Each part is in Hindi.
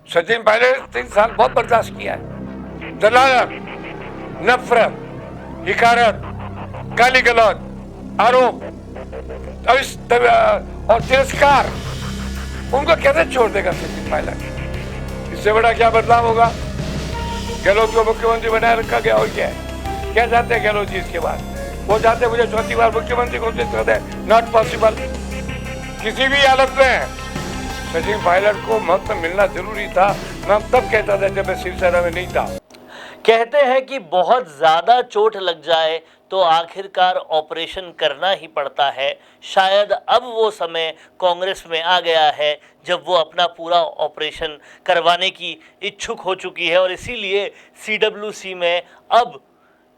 सचिन पायलट ने 3 साल बहुत बर्दाश्त किया है। दलालत, नफरत, हिकारत, गाली गलौज, आरोप और तिरस्कार, उनको कैसे छोड़ देगा सचिन पायलट? इससे बड़ा क्या बदलाव होगा? गहलोत को मुख्यमंत्री बनाए रखा गया और क्या है? क्या चाहते हैं गहलोत जी इसके बाद? वो चाहते हैं मुझे चौथी बार मुख्यमंत्री घोषित कर दे। Not possible. किसी भी हालत में सचिन पायलट को महत्व मिलना जरूरी था। मैं तब कहता था जब मैं शिवसेना में नहीं था। कहते हैं कि बहुत ज़्यादा चोट लग जाए तो आखिरकार ऑपरेशन करना ही पड़ता है। शायद अब वो समय कांग्रेस में आ गया है जब वो अपना पूरा ऑपरेशन करवाने की इच्छुक हो चुकी है और इसीलिए सीडब्ल्यूसी में अब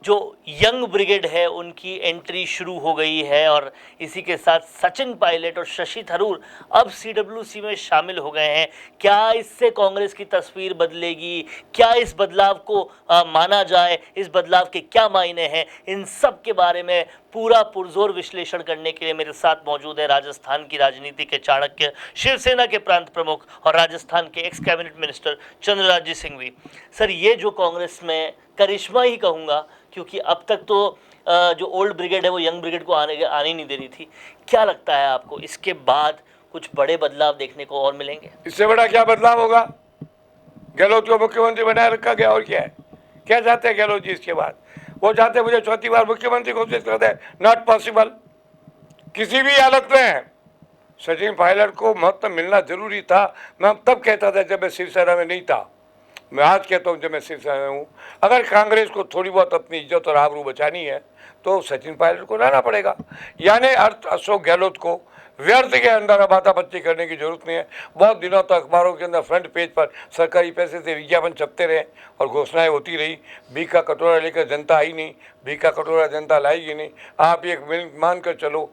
जो यंग ब्रिगेड है उनकी एंट्री शुरू हो गई है और इसी के साथ सचिन पायलट और शशि थरूर अब सीडब्ल्यूसी में शामिल हो गए हैं। क्या इससे कांग्रेस की तस्वीर बदलेगी? क्या इस बदलाव को माना जाए? इस बदलाव के क्या मायने हैं? इन सब के बारे में पूरा पुरजोर विश्लेषण करने के लिए मेरे साथ मौजूद है राजस्थान की राजनीति के चाणक्य, शिवसेना के प्रांत प्रमुख और राजस्थान के x cabinet minister Chandraraj Singhvi. Sir, ये जो कांग्रेस में करिश्मा ही कहूँगा, क्योंकि अब तक तो जो ओल्ड ब्रिगेड है वो यंग ब्रिगेड को आने ही नहीं दे रही थी। क्या लगता है आपको इसके बाद कुछ बड़े बदलाव देखने को और मिलेंगे? इससे बड़ा क्या बदलाव होगा? गहलोत को मुख्यमंत्री बनाए रखा गया और क्या है? क्या चाहते हैं गहलोत जी इसके बाद? वो चाहते हैं मुझे चौथी बार मुख्यमंत्री घोषित कर दे। Not possible. किसी भी हालत में सचिन पायलट को महत्व मिलना जरूरी था। मैं तब कहता था जब मैं शिवसेना में नहीं था। मैं आज कहता हूँ जब मैं शिवसेना में हूँ। अगर कांग्रेस को थोड़ी बहुत अपनी इज्जत और आबरू बचानी है तो सचिन पायलट को लाना पड़ेगा। यानी अर्थ अशोक गहलोत को व्यर्थ के अंदर बाताबच्ची करने की जरूरत नहीं है। बहुत दिनों तक अखबारों के अंदर फ्रंट पेज पर सरकारी पैसे से विज्ञापन छपते रहे और घोषणाएं होती रही। भीख का कटोरा लेकर जनता आई नहीं, भीख का कटोरा जनता लाएगी नहीं। आप एक मानकर चलो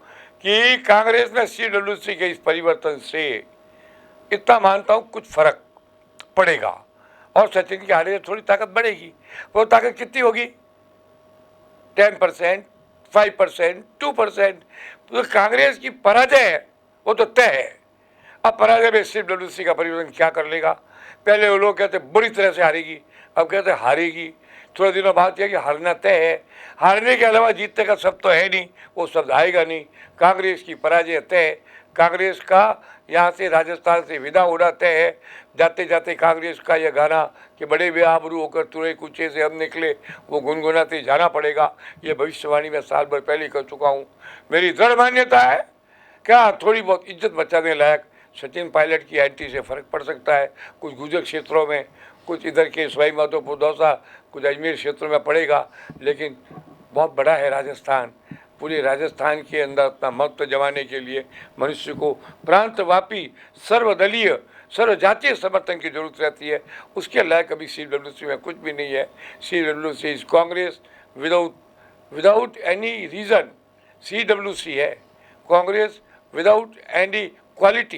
कि कांग्रेस में सीडब्ल्यूसी के इस परिवर्तन से इतना मानता हूँ कुछ फर्क पड़ेगा और सचिन की हारे थोड़ी ताकत बढ़ेगी। वो ताकत कितनी होगी? 10%, 5%, 2%। तो कांग्रेस की पराजय है वो तो तय है। अब पराजय में सीडब्ल्यूसी का परिवर्तन क्या कर लेगा? पहले वो लोग कहते बुरी तरह से हारेगी, अब कहते हारेगी। थोड़े दिनों बाद किया कि हारना तय है। हारने के अलावा जीतने का शब्द तो है नहीं, वो शब्द आएगा नहीं। कांग्रेस की पराजय तय है। कांग्रेस का यहाँ से राजस्थान से विदा होना तय है। जाते जाते कांग्रेस का यह गाना कि बड़े बेआबरू होकर तुरे कुचे से हम निकले, वो गुनगुनाते जाना पड़ेगा। ये भविष्यवाणी मैं साल भर पहले कर चुका हूँ। मेरी दृढ़ मान्यता है क्या थोड़ी बहुत इज्जत बचाने लायक सचिन पायलट की एंट्री से फर्क पड़ सकता है। कुछ गुजर क्षेत्रों में, कुछ इधर के सवाई माधोपुर दौसा, कुछ अजमेर क्षेत्रों में पड़ेगा, लेकिन बहुत बड़ा है राजस्थान। पूरे राजस्थान के अंदर अपना महत्व जमाने के लिए मनुष्य को प्रांतव्यापी सर्वदलीय सर्वजातीय समर्थन की जरूरत रहती है। उसके लायक अभी सीडब्ल्यूसी में कुछ भी नहीं है। CWC is Congress without any reason. CWC है Congress without any quality,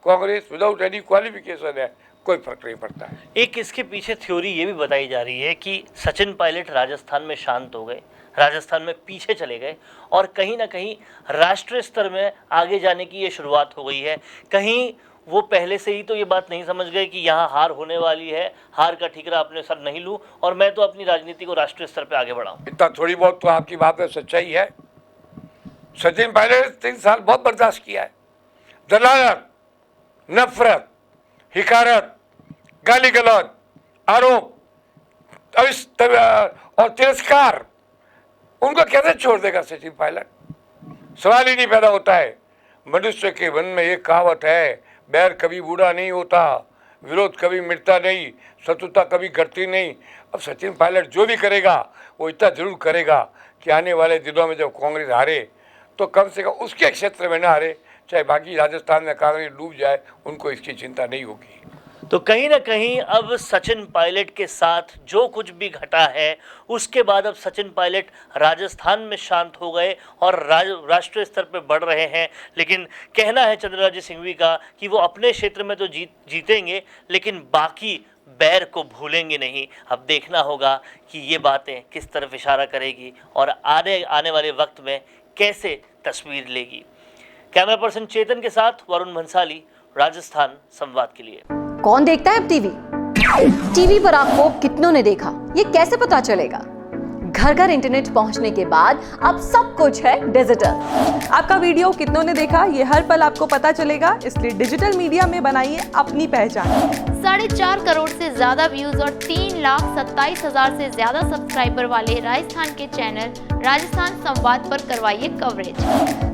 Congress without any qualification है। कोई फर्क नहीं पड़ता है। एक इसके पीछे थ्योरी ये भी बताई जा रही है कि सचिन पायलट राजस्थान में शांत हो गए, राजस्थान में पीछे चले गए और कहीं ना कहीं राष्ट्रीय स्तर में आगे जाने की ये शुरुआत हो गई है। कहीं वो पहले से ही तो ये बात नहीं समझ गए कि यहाँ हार होने वाली है, हार का ठीकरा अपने सर नहीं लूँ और मैं तो अपनी राजनीति को राष्ट्रीय स्तर पर आगे बढ़ाऊँ। इतना थोड़ी बहुत तो आपकी बात में सच्चाई है। सचिन पायलट ने 3 साल बहुत बर्दाश्त किया है। दलालत, नफरत, हिकारत, गाली गलौज, आरोप और तिरस्कार, उनको कैसे छोड़ देगा सचिन पायलट? सवाल ही नहीं पैदा होता है। मनुष्य के मन में एक कहावत है, बैर कभी बूढ़ा नहीं होता, विरोध कभी मिटता नहीं, शत्रुता कभी घटती नहीं। अब सचिन पायलट जो भी करेगा वो इतना जरूर करेगा कि आने वाले दिनों में जब कांग्रेस हारे तो कम से कम उसके क्षेत्र में ना हारे, चाहे बाकी राजस्थान में कांग्रेस डूब जाए, उनको इसकी चिंता नहीं होगी। तो कहीं ना कहीं अब सचिन पायलट के साथ जो कुछ भी घटा है उसके बाद अब सचिन पायलट राजस्थान में शांत हो गए और राष्ट्रीय स्तर पर बढ़ रहे हैं। लेकिन कहना है चंद्रराज सिंघवी का कि वो अपने क्षेत्र में तो जीतेंगे लेकिन बाकी बैर को भूलेंगे नहीं। अब देखना होगा कि ये बातें किस तरफ इशारा करेगी और आने वाले वक्त में कैसे तस्वीर लेगी। कैमरा पर्सन चेतन के साथ वरुण भंसाली, राजस्थान संवाद के लिए। कौन देखता है अब टीवी? टीवी पर आपको कितनों ने देखा, ये कैसे पता चलेगा? घर घर इंटरनेट पहुंचने के बाद अब सब कुछ है डिजिटल। आपका वीडियो कितनों ने देखा ये हर पल आपको पता चलेगा, इसलिए डिजिटल मीडिया में बनाइए अपनी पहचान। 4.5 करोड़ से ज्यादा व्यूज और 3,27,000 से ज्यादा सब्सक्राइबर वाले राजस्थान के चैनल राजस्थान संवाद पर करवाइए कवरेज।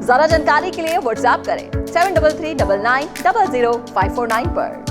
ज्यादा जानकारी के लिए व्हाट्सएप करें 7339900549 पर।